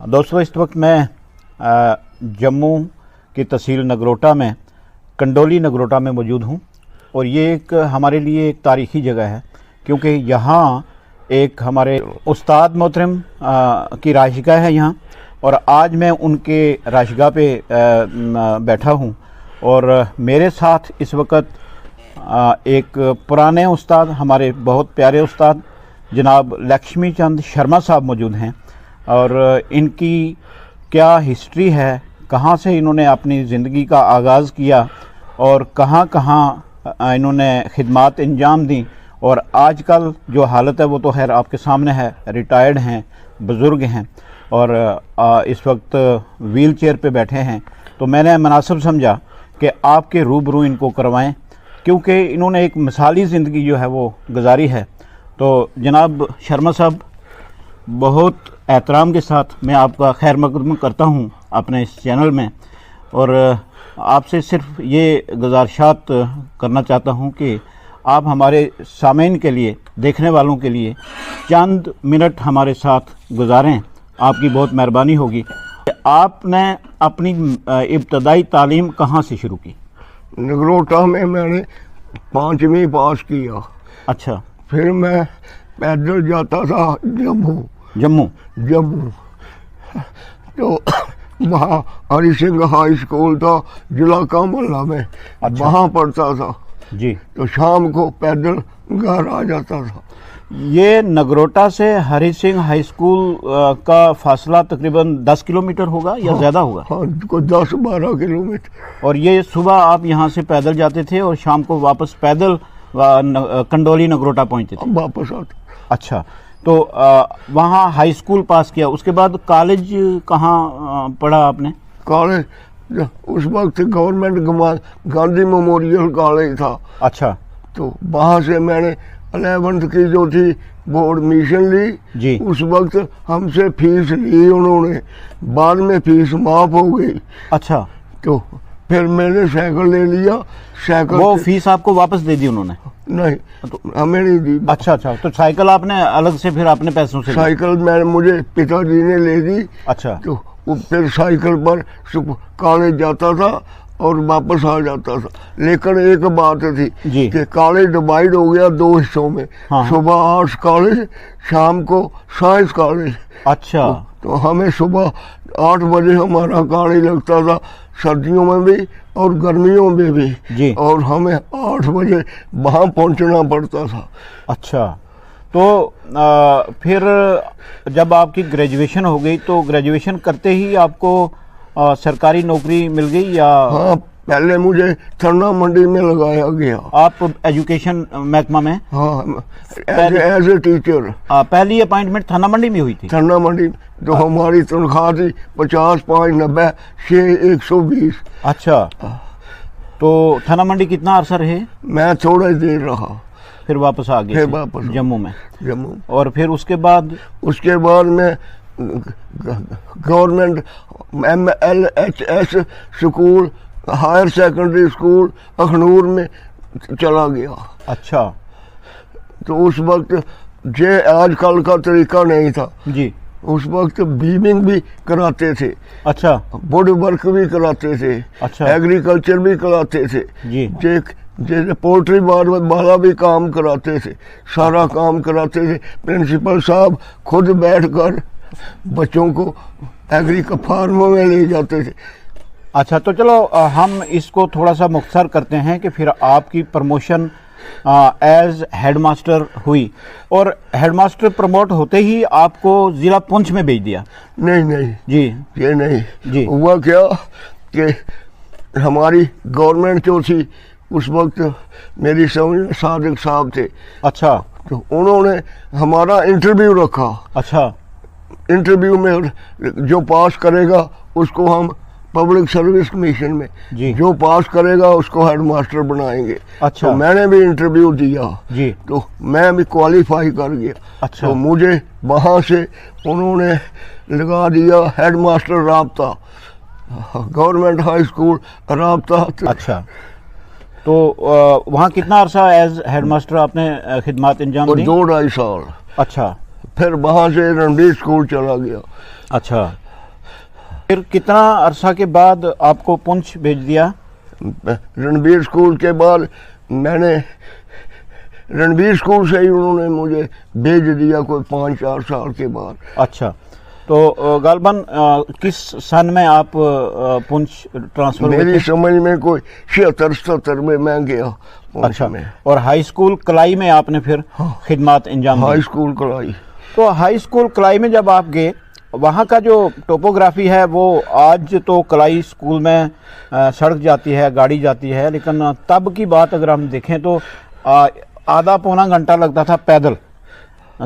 दोस्तों इस वक्त मैं जम्मू की तहसील नगरोटा में कंडोली नगरोटा में मौजूद हूँ और ये एक हमारे लिए एक तारीख़ी जगह है क्योंकि यहाँ एक हमारे उस्ताद मोहतरम की राशगाह है यहाँ और आज मैं उनके राशगाह पे बैठा हूँ और मेरे साथ इस वक्त एक पुराने उस्ताद हमारे बहुत प्यारे उस्ताद जनाब लक्ष्मी चंद शर्मा साहब मौजूद हैं और इनकी क्या हिस्ट्री है, कहाँ से इन्होंने अपनी ज़िंदगी का आगाज़ किया और कहाँ कहाँ इन्होंने खिदमात अंजाम दी और आजकल जो हालत है वो तो खैर आपके सामने है। रिटायर्ड हैं, बुज़ुर्ग हैं और इस वक्त व्हील चेयर पे बैठे हैं, तो मैंने मुनासिब समझा कि आपके रूबरू इनको करवाएं क्योंकि इन्होंने एक मिसाली ज़िंदगी जो है वो गुजारी है। तो जनाब शर्मा साहब, बहुत एहतराम के साथ मैं आपका खैर मकदम करता हूं अपने इस चैनल में और आपसे सिर्फ ये गुजारिशात करना चाहता हूं कि आप हमारे सामीन के लिए, देखने वालों के लिए चंद मिनट हमारे साथ गुजारें, आपकी बहुत मेहरबानी होगी। आपने अपनी इब्तदाई तालीम कहाँ से शुरू की? नगरोटा में मैंने 5वीं पास किया। अच्छा। फिर मैं पैदल जाता था जम्मू तो वहाँ हरी सिंह हाई स्कूल था जिला का मोहल्ला में। अच्छा। वहाँ पढ़ता था जी। तो शाम को पैदल घर आ जाता था। ये नगरोटा से हरी सिंह हाई स्कूल का फासला तकरीबन 10 किलोमीटर होगा या ज़्यादा होगा? हाँ, कोई 10-12 किलोमीटर। और ये सुबह आप यहाँ से पैदल जाते थे और शाम को वापस पैदल कंडोली नगरोटा पहुँचते थे? वापस आते। अच्छा, तो वहाँ हाई स्कूल पास किया, उसके बाद कॉलेज कहाँ पढ़ा आपने? कॉलेज उस वक्त गवर्नमेंट गांधी मेमोरियल कॉलेज था। अच्छा। तो वहाँ से मैंने 11th की जो थी वो एडमिशन ली जी। उस वक्त हमसे फीस ली उन्होंने, बाद में फीस माफ हो गई। अच्छा। तो फिर मैंने साइकिल ले लिया। साइकिल वो फीस आपको वापस दे दी उन्होंने? नहीं, हमें नहीं दी। अच्छा, तो साइकिल आपने अलग से फिर अपने पैसों से? साइकिल मुझे पिताजी ने ले दी। अच्छा। तो फिर साइकिल पर कॉलेज जाता था और वापस आ जाता था। लेकिन एक बात थी कि कॉलेज डिवाइड हो गया 2 हिस्सों में। हाँ। सुबह आर्ट्स कॉलेज, शाम को साइंस कॉलेज। अच्छा। तो हमें सुबह 8 बजे हमारा कॉलेज लगता था, सर्दियों में भी और गर्मियों में भी जी। और हमें 8 बजे वहाँ पहुँचना पड़ता था। अच्छा, तो फिर जब आपकी ग्रेजुएशन हो गई तो ग्रेजुएशन करते ही आपको सरकारी नौकरी मिल गई या? हाँ, पहले मुझे थरना मंडी में लगाया गया। आप एजुकेशन महकमा में? हाँ, एज ए टीचर। पहली अपॉइंटमेंट थाना मंडी में हुई थी? थाना मंडी तो हमारी तनख्वाह थी 50, 5, 90, 6, 120। अच्छा, तो थाना मंडी कितना अरसा रहे? मैं थोड़ा ही देर रहा, फिर वापस आ गए? फिर वापस जम्मू में? जम्मू। और फिर उसके बाद मैं government MLHS school, higher secondary school Akhnoor में चला गया। अच्छा। तो उस वक्त जे आजकल का तरीका नहीं था जी। उस वक्त बीमिंग भी कराते थे। अच्छा। वुड वर्क भी कराते थे। अच्छा। एग्रीकल्चर भी कराते थे जी। जैसे पोल्ट्री वाला भी काम कराते थे, सारा काम कराते थे। प्रिंसिपल साहब खुद बैठकर बच्चों को फार्म में ले जाते थे। अच्छा, तो चलो हम इसको थोड़ा सा मुख्तसर करते हैं कि फिर आपकी प्रमोशन एज हेडमास्टर हुई और हेडमास्टर प्रमोट होते ही आपको ज़िला पुंछ में भेज दिया? नहीं जी, ये नहीं जी। हुआ क्या कि हमारी गवर्नमेंट जो थी उस वक्त मेरी समझ सादिक साहब थे। अच्छा। तो उन्होंने हमारा इंटरव्यू रखा। अच्छा। इंटरव्यू में जो पास करेगा उसको हम पब्लिक सर्विस कमीशन में जी। जो पास करेगा उसको हेडमास्टर बनाएंगे। अच्छा। तो मैंने भी इंटरव्यू दिया जी। तो मैं भी क्वालिफाई कर गया। अच्छा। तो मुझे वहाँ से उन्होंने लगा दिया हेडमास्टर राबता, गवर्नमेंट हाई स्कूल राबता। अच्छा। तो वहाँ कितना अरसा एज हेडमास्टर आपने खिदमत अंजाम दी? 2-2.5 साल। अच्छा। फिर वहाँ से रणबीर स्कूल चला गया। अच्छा। پھر کتنا عرصہ کے بعد آپ کو پونچھ بھیج دیا؟ رنبیر اسکول کے بعد میں نے رنبیر اسکول سے ہی انہوں نے مجھے بھیج دیا کوئی 5-4 سال کے بعد. اچھا، تو غالباً کس سن میں آپ پونچھ ٹرانسفر ہوئے؟ میری سمجھ میں کوئی 76-77 میں گیا. اچھا، اور ہائی اسکول کلائی میں آپ نے پھر خدمات انجام دی؟ ہائی اسکول کلائی. تو ہائی اسکول کلائی میں جب آپ گئے، وہاں کا جو ٹوپوگرافی ہے وہ آج تو کلائی اسکول میں سڑک جاتی ہے، گاڑی جاتی ہے، لیکن تب کی بات اگر ہم دیکھیں تو آدھا پونا گھنٹہ لگتا تھا پیدل،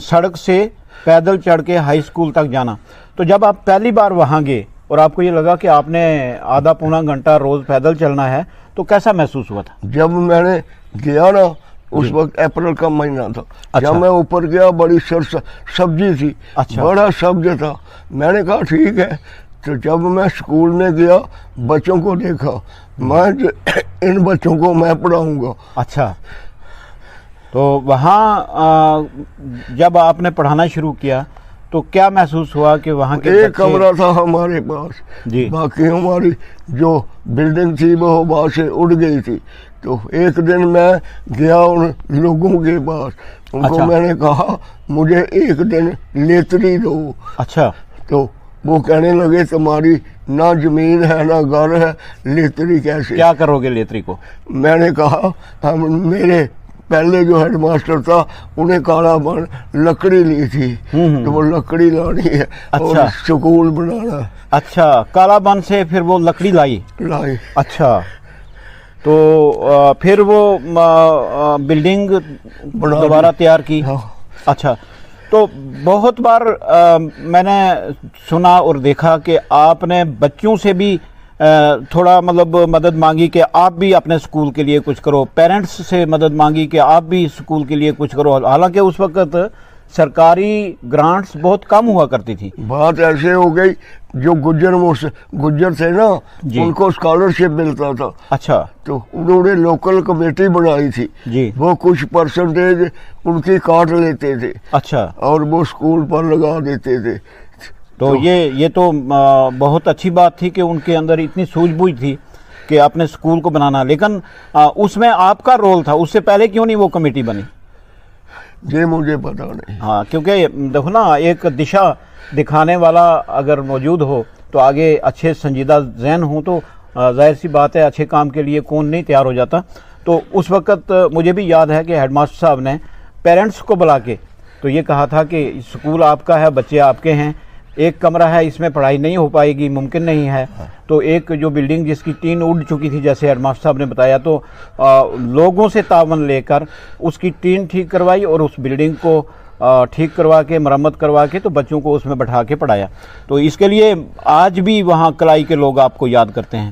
سڑک سے پیدل چڑھ کے ہائی اسکول تک جانا. تو جب آپ پہلی بار وہاں گئے اور آپ کو یہ لگا کہ آپ نے آدھا پونا گھنٹہ روز پیدل چلنا ہے، تو کیسا محسوس ہوا تھا؟ جب میں نے گیا نا، اس وقت اپریل کا مہینہ تھا. جب میں اوپر گیا بڑی سبزی تھی، بڑا سبز تھا. میں نے کہا ٹھیک ہے. تو جب میں اسکول میں گیا، بچوں کو دیکھا، میں ان بچوں کو میں پڑھاؤں گا. اچھا، تو وہاں جب آپ نے پڑھانا شروع کیا تو کیا محسوس ہوا کہ وہاں کے ایک کمرہ تھا ہمارے پاس، باقی ہماری جو بلڈنگ تھی وہ باہر سے اڑ گئی تھی. تو ایک دن میں گیا ان لوگوں کے پاس، ان کو میں نے کہا مجھے ایک دن لیتری دو. اچھا، تو وہ کہنے لگے تمہاری نہ زمین ہے نہ گھر ہے، لیتری کیسے؟ کیا کرو گے لیتری کو؟ میں نے کہا میرے پہلے جو ہیڈ ماسٹر تھا انہیں کالا بن لکڑی لی تھی، تو وہ لکڑی لانی ہے اور سکول بنانا. اچھا، کالا بن سے پھر وہ لکڑی لائی. اچھا، تو پھر وہ بلڈنگ دوبارہ تیار کی. اچھا، تو بہت بار میں نے سنا اور دیکھا کہ آپ نے بچوں سے بھی تھوڑا مطلب مدد مانگی کہ آپ بھی اپنے اسکول کے لیے کچھ کرو، پیرنٹس سے مدد مانگی کہ آپ بھی اسکول کے لیے کچھ کرو، حالانکہ اس وقت سرکاری گرانٹس بہت کم ہوا کرتی تھی. بات ایسے ہو گئی، جو گجر تھے نا ان کو اسکالرشپ ملتا تھا. اچھا، تو انہوں نے لوکل کمیٹی بنائی تھی، وہ کچھ پرسنٹیج ان کی کاٹ لیتے تھے. اچھا، اور وہ اسکول پر لگا دیتے تھے. تو یہ تو بہت اچھی بات تھی کہ ان کے اندر اتنی سوجھ بوجھ تھی کہ اپنے اسکول کو بنانا. لیکن اس میں آپ کا رول تھا، اس سے پہلے کیوں نہیں وہ کمیٹی بنی؟ یہ مجھے پتا نہیں. ہاں، کیونکہ دیکھو نا، ایک دشا دکھانے والا اگر موجود ہو تو آگے اچھے سنجیدہ ذہن ہوں تو ظاہر سی بات ہے اچھے کام کے لیے کون نہیں تیار ہو جاتا. تو اس وقت مجھے بھی یاد ہے کہ ہیڈ ماسٹر صاحب نے پیرنٹس کو بلا کے تو یہ کہا تھا کہ اسکول آپ کا ہے، بچے آپ کے ہیں، ایک کمرہ ہے، اس میں پڑھائی نہیں ہو پائے گی، ممکن نہیں ہے. تو ایک جو بلڈنگ جس کی ٹین اڑ چکی تھی جیسے ہیڈ ماسٹر صاحب نے بتایا، تو لوگوں سے تعاون لے کر اس کی ٹین ٹھیک کروائی اور اس بلڈنگ کو ٹھیک کروا کے مرمت کروا کے تو بچوں کو اس میں بٹھا کے پڑھایا. تو اس کے لیے آج بھی وہاں کلائی کے لوگ آپ کو یاد کرتے ہیں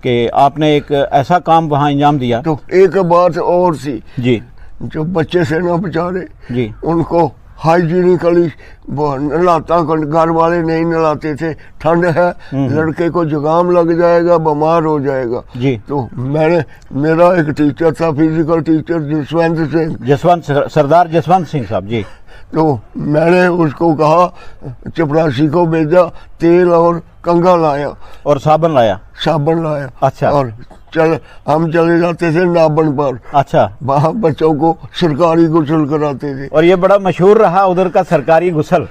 کہ آپ نے ایک ایسا کام وہاں انجام دیا. تو ایک بات اور سی جی، جو بچے سے نہ بچارے جی، ان کو ہائیجینیکلی نلاتا، گھر والے نہیں نلاتے تھے، ٹھنڈ ہے، لڑکے کو زکام لگ جائے گا، بیمار ہو جائے گا. جی، تو میرا ایک ٹیچر تھا، فزیکل ٹیچر جسونت سردار جسونت سنگھ صاحب. جی، تو میں نے اس کو کہا، چپراسی کو بھیجا، تیل اور کنگھا لایا اور صابن لایا. اچھا، اور ہم چلے جاتے تھے نابن پر. اچھا، وہاں بچوں کو سرکاری غسل کراتے تھے. اور یہ بڑا مشہور رہا ادھر کا سرکاری غسل،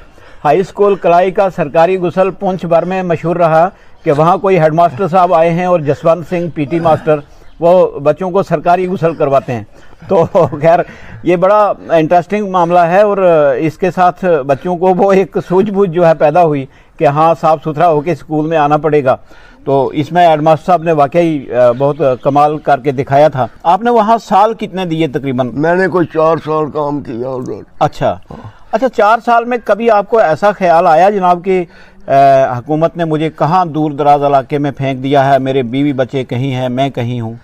ہائی اسکول کلائی کا سرکاری غسل پونچھ بھر میں مشہور رہا کہ وہاں کوئی ہیڈ ماسٹر صاحب آئے ہیں اور Jaswant Singh P T master وہ بچوں کو سرکاری غسل کرواتے ہیں. تو خیر یہ بڑا انٹرسٹنگ معاملہ ہے، اور اس کے ساتھ بچوں کو وہ ایک سوجھ بوجھ جو ہے پیدا ہوئی کہ ہاں صاف ستھرا ہو کے اسکول میں آنا پڑے گا. تو اس میں ہیڈ ماسٹر صاحب نے واقعی بہت کمال کر کے دکھایا تھا. آپ نے وہاں سال کتنے دیے تقریباً؟ میں نے کوئی 4 سال کام کیا ادھر. اچھا، 4 سال میں کبھی آپ کو ایسا خیال آیا جناب کہ حکومت نے مجھے کہاں دور دراز علاقے میں پھینک دیا ہے، میرے بیوی بچے کہیں ہیں، میں کہیں ہوں؟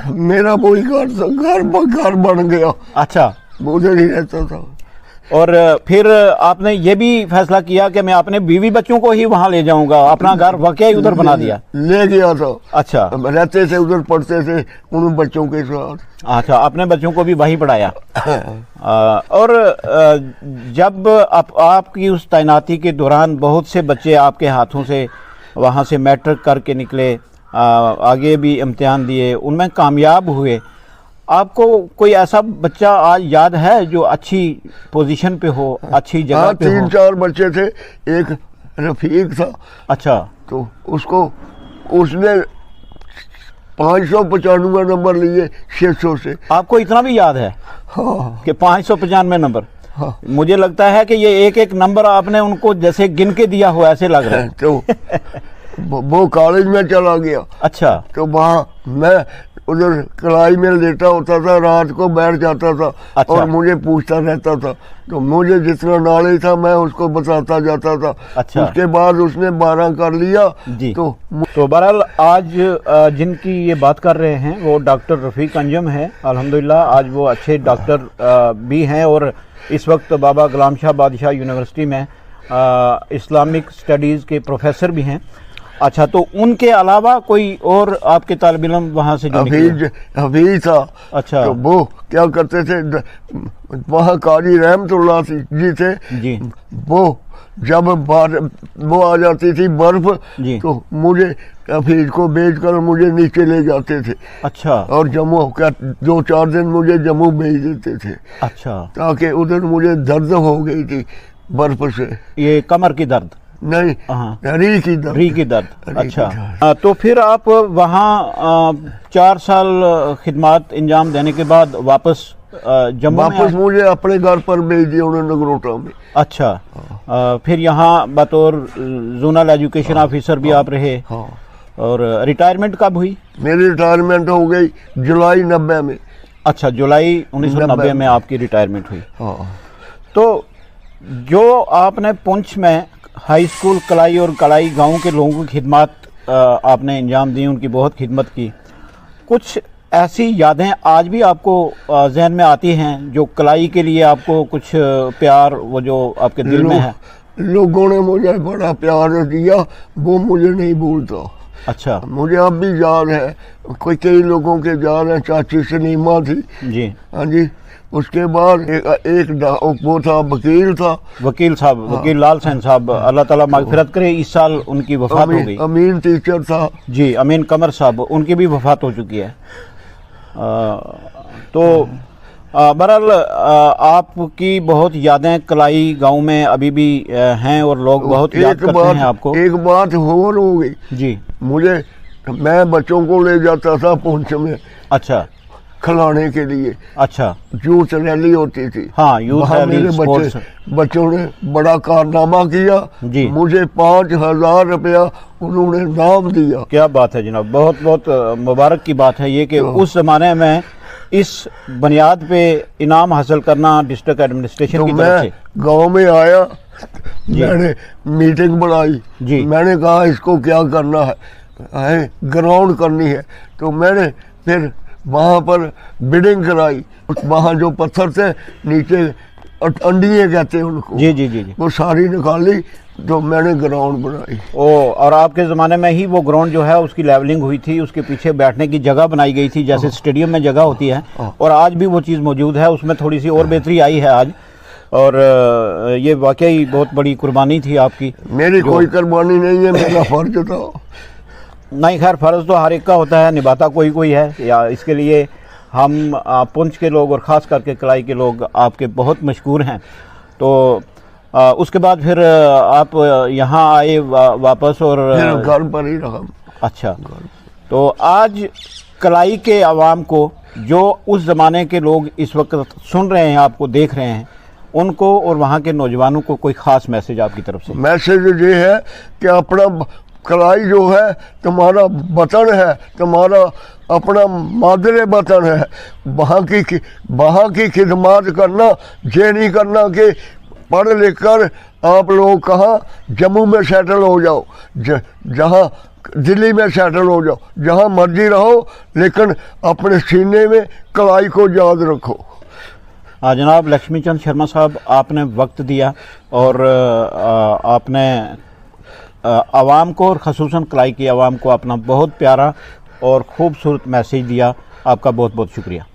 میرا وہی گھر بن گیا. اچھا، ادھر ہی رہتا تھا. اور پھر آپ نے یہ بھی فیصلہ کیا کہ میں اپنے بیوی بچوں کو ہی وہاں لے جاؤں گا، اپنا گھر واقعی ادھر بنا دیا؟ لے گیا تھا. اچھا، رہتے تھے ادھر، پڑھتے تھے ان بچوں کے ساتھ. اچھا، اپنے بچوں کو بھی وہیں پڑھایا. اور جب آپ کی اس تعیناتی کے دوران بہت سے بچے آپ کے ہاتھوں سے वहाँ से मैट्रिक करके निकले, आगे भी इम्तिहान दिए, उनमें कामयाब हुए। आपको कोई ऐसा बच्चा आज याद है जो अच्छी पोजीशन पे हो, अच्छी जगह पे हो? 3-4 बच्चे थे, एक रफीक था। अच्छा। तो उसने 595 नंबर लिए 600 से। आपको इतना भी याद है? हाँ। कि 595 नंबर? हाँ। मुझे लगता है कि ये एक एक नंबर आपने उनको जैसे गिन के दिया हो ऐसे लग रहा है। तो वो कॉलेज में चला गया। अच्छा। तो वहाँ मैं उधर कलाई में लेटा होता था, रात को बैठ जाता था। अच्छा। और मुझे पूछता रहता था, तो मुझे जितना नॉलेज था मैं उसको बताता जाता था। अच्छा। उसके बाद उसने 12 कर लिया जी। तो बहरहाल आज जिनकी ये बात कर रहे हैं वो डॉक्टर रफ़ीक अंजम है। अल्हम्दुलिल्लाह आज वो अच्छे डॉक्टर भी हैं और इस वक्त बाबा गुलाम शाह बादशाह यूनिवर्सिटी में इस्लामिक स्टडीज़ के प्रोफेसर भी हैं। अच्छा, तो उनके अलावा कोई और आपके तालिब इल्म वहाँ से जो निकले? हफीज था। अच्छा। तो वो क्या करते थे, वहाँ कारी रहमतुल्लाह जी थे जी। वो जब वो आ जाती थी बर्फ, तो मुझे हफीज को भेज कर मुझे नीचे ले जाते थे। अच्छा। और जम्मू क्या 2-4 दिन मुझे जम्मू भेज देते थे। अच्छा। ताकि उधर मुझे दर्द हो गई थी बर्फ से। ये कमर की दर्द? नहीं, री की दर्द। री की दर्द। अच्छा। तो फिर आप वहाँ 4 साल खिदमत इंजाम देने के बाद वापस जम्मू वापस मुझे अपने घर पर भेज दिया उन्होंने नगरोटा में। अच्छा। फिर यहाँ बतौर जोनल एजुकेशन ऑफिसर भी आप रहे। हाँ। और रिटायरमेंट कब हुई? मेरी रिटायरमेंट हो गई जुलाई 90 में। अच्छा, जुलाई 1990 में आपकी रिटायरमेंट हुई। हाँ। तो जो आपने पुंछ में हाई स्कूल कलाई और कलाई गांव के लोगों की खिदमत आपने अंजाम दी, उनकी बहुत खिदमत की, कुछ ऐसी यादें आज भी आपको जहन में आती हैं जो कलाई के लिए आपको कुछ प्यार वो जो आपके दिल में है? लोगों ने मुझे बड़ा प्यार दिया, वो मुझे नहीं भूलता। अच्छा। मुझे अब भी याद है, कई लोगों के याद है। चाची सलीमा थी जी। हाँ जी। उसके बाद एक वो था, वकील था, वकील साहब। हाँ। वकील लाल सैन साहब, अल्लाह ताला मगफिरत करे, इस साल उनकी वफात हो गई। अमीन टीचर था जी, अमीन कमर साहब, उनकी भी वफात हो चुकी है। तो बहरहाल आपकी बहुत यादें कलाई गांव में अभी भी हैं और लोग बहुत याद करते हैं आपको। एक बात और हो गई जी, मैं बच्चों को ले जाता था पुंछ में। अच्छा। खिलाने के लिए। अच्छा। यूथ रैली होती थी। हाँ, यूथ रैली। बच्चों ने बड़ा कारनामा किया जी। मुझे 5000 रुपया उन्होंने नाम दिया। क्या बात है जनाब, बहुत बहुत मुबारक की बात है ये कि उस जमाने में इस बुनियाद पे इनाम हासिल करना डिस्ट्रिक्ट एडमिनिस्ट्रेशन की तरफ से। गाँव में आया, मैंने मीटिंग बनाई जी। मैंने कहा इसको क्या करना है, ग्राउंड करनी है। तो मैंने फिर वहाँ पर बिडिंग कराई। वहाँ जो पत्थर थे नीचे अंडिये कहते हैं उनको, जी जी जी, वो सारी निकाली, तो मैंने ग्राउंड बनाई। और आपके ज़माने में ही वो ग्राउंड जो है उसकी लेवलिंग हुई थी, उसके पीछे बैठने की जगह बनाई गई थी जैसे स्टेडियम में जगह होती है, और आज भी वो चीज़ मौजूद है। उसमें थोड़ी सी और बेहतरी आई है आज, और ये वाकई बहुत बड़ी कुर्बानी थी आपकी। मेरी कोई कुर्बानी नहीं है, मेरा फर्ज था। नहीं, खैर फ़र्ज़ तो हर एक का होता है, निभाता कोई कोई है। या इसके लिए हम पुंछ के लोग और ख़ास करके कलाई के लोग आपके बहुत मशहूर हैं। तो उसके बाद फिर आप यहाँ आए वापस और घर पर ही रहा। अच्छा। तो आज कलाई के अवाम को जो उस ज़माने के लोग इस वक्त सुन रहे हैं, आपको देख रहे हैं, उनको और वहाँ के नौजवानों को कोई ख़ास मैसेज आपकी तरफ से? मैसेज ये है कि अपना कलाई जो है तुम्हारा वतन है, तुम्हारा अपना मादरे वतन है। वहाँ की खिदमत करना, ये नहीं करना कि पढ़ लिख कर आप लोग कहाँ जम्मू में सेटल हो जाओ, जहाँ दिल्ली में सेटल हो जाओ, जहाँ मर्जी रहो, लेकिन अपने सीने में कलाई को याद रखो। जनाब लक्ष्मी चंद शर्मा साहब, आपने वक्त दिया और आपने आवाम को और ख़ुसूसन कलाई की आवाम को अपना बहुत प्यारा और ख़ूबसूरत मैसेज दिया। आपका बहुत बहुत शुक्रिया।